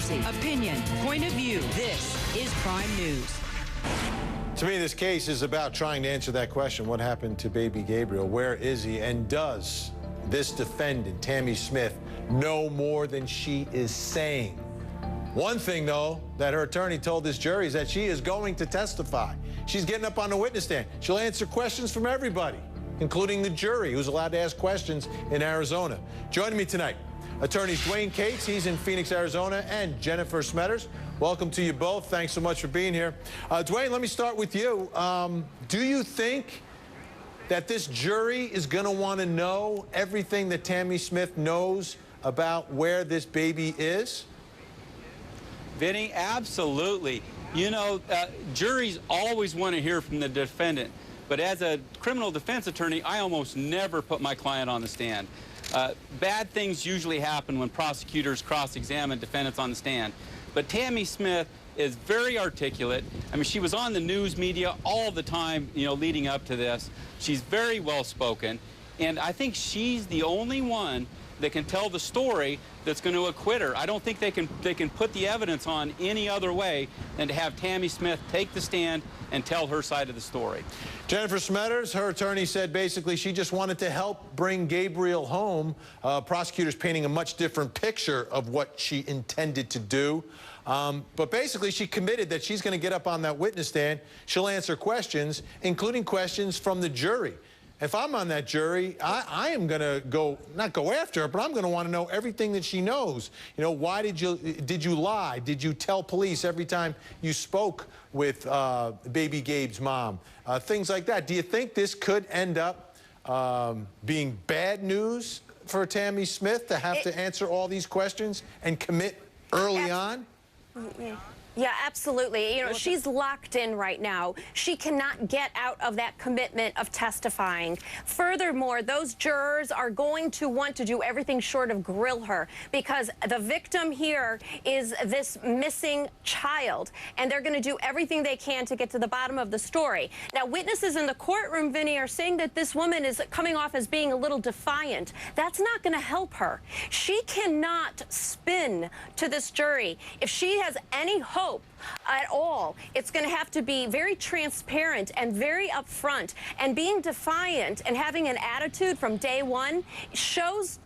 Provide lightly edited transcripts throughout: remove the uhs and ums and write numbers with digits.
controversy, opinion, point of view. This is Prime News. To me, this case is about trying to answer that question. What happened to baby Gabriel? Where is he? And does this defendant, Tammi Smith, know more than she is saying? One thing, though, that her attorney told this jury is that she is going to testify. She's getting up on the witness stand. She'll answer questions from everybody, including the jury, who's allowed to ask questions in Arizona. Joining me tonight, attorneys Dwane Cates, he's in Phoenix, Arizona, and Jennifer Smetters. Welcome to you both. Thanks so much for being here. Dwane, let me start with you. Do you think that this jury is going to want to know everything that Tammi Smith knows about where this baby is? Vinny, absolutely. You know, juries always want to hear from the defendant. But as a criminal defense attorney, I almost never put my client on the stand. Bad things usually happen when prosecutors cross-examine defendants on the stand. But Tammi Smith is very articulate. I mean, she was on the news media all the time, you know, leading up to this. She's very well-spoken. And I think she's the only one that can tell the story that's going to acquit her. I don't think they can put the evidence on any other way than to have Tammi Smith take the stand and tell her side of the story. Jennifer Smetters, her attorney said basically she just wanted to help bring Gabriel home. Prosecutors painting a much different picture of what she intended to do. But basically she committed that she's going to get up on that witness stand. She'll answer questions, including questions from the jury. If I'm on that jury, I am going to not go after her, but I'm going to want to know everything that she knows. You know, why did you lie? Did you tell police every time you spoke with baby Gabe's mom? Things like that. Do you think this could end up being bad news for Tammi Smith to have to answer all these questions and commit early on? Yeah, absolutely. You know, she's locked in right now. She cannot get out of that commitment of testifying. Furthermore, those jurors are going to want to do everything short of grill her because the victim here is this missing child, and they're going to do everything they can to get to the bottom of the story. Now, witnesses in the courtroom, Vinny, are saying that this woman is coming off as being a little defiant. That's not going to help her. She cannot spin to this jury. If she has any hope at all, it's going to have to be very transparent and very upfront. And being defiant and having an attitude from day one shows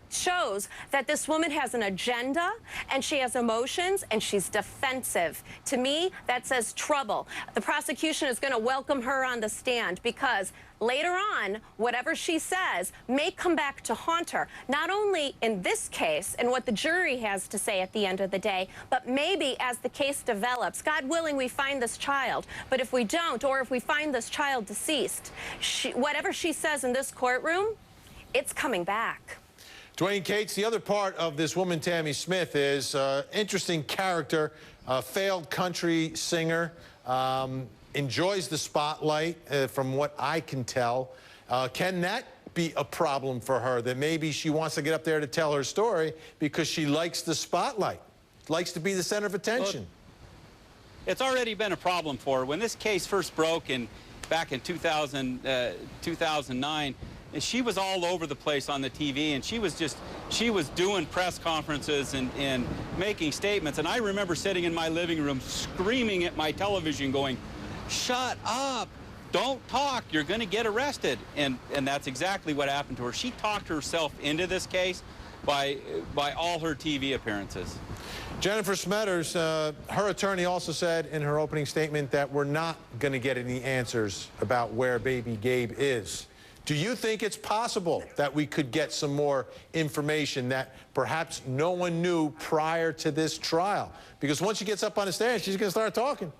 that this woman has an agenda and she has emotions and she's defensive. To me, that says trouble. The prosecution is going to welcome her on the stand because later on, whatever she says may come back to haunt her, not only in this case and what the jury has to say at the end of the day, but maybe as the case develops. God willing, we find this child, but if we don't, or if we find this child deceased, whatever she says in this courtroom, it's coming back. Dwane Cates, the other part of this woman, Tammi Smith, is interesting character, failed country singer, enjoys the spotlight from what I can tell. Can that be a problem for her, that maybe she wants to get up there to tell her story because she likes the spotlight, likes to be the center of attention? Well, it's already been a problem for her. When this case first broke back in 2009, and she was all over the place on the TV, and she was doing press conferences and making statements. And I remember sitting in my living room screaming at my television going, "Shut up, don't talk, you're going to get arrested." And that's exactly what happened to her. She talked herself into this case by all her TV appearances. Jennifer Smetters, her attorney also said in her opening statement that we're not going to get any answers about where baby Gabe is. Do you think it's possible that we could get some more information that perhaps no one knew prior to this trial? Because once she gets up on the stand, she's going to start talking.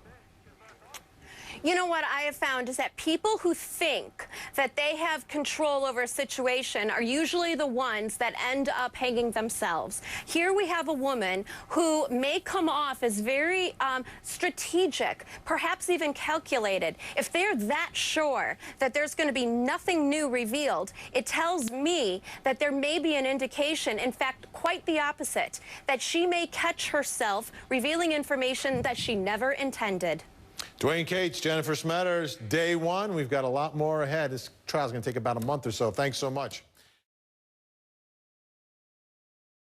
You know what I have found is that people who think that they have control over a situation are usually the ones that end up hanging themselves. Here we have a woman who may come off as very strategic, perhaps even calculated. If they're that sure that there's going to be nothing new revealed, it tells me that there may be an indication, in fact, quite the opposite, that she may catch herself revealing information that she never intended. Dwane Cates, Jennifer Smetters, day one. We've got a lot more ahead. This trial's going to take about a month or so. Thanks so much.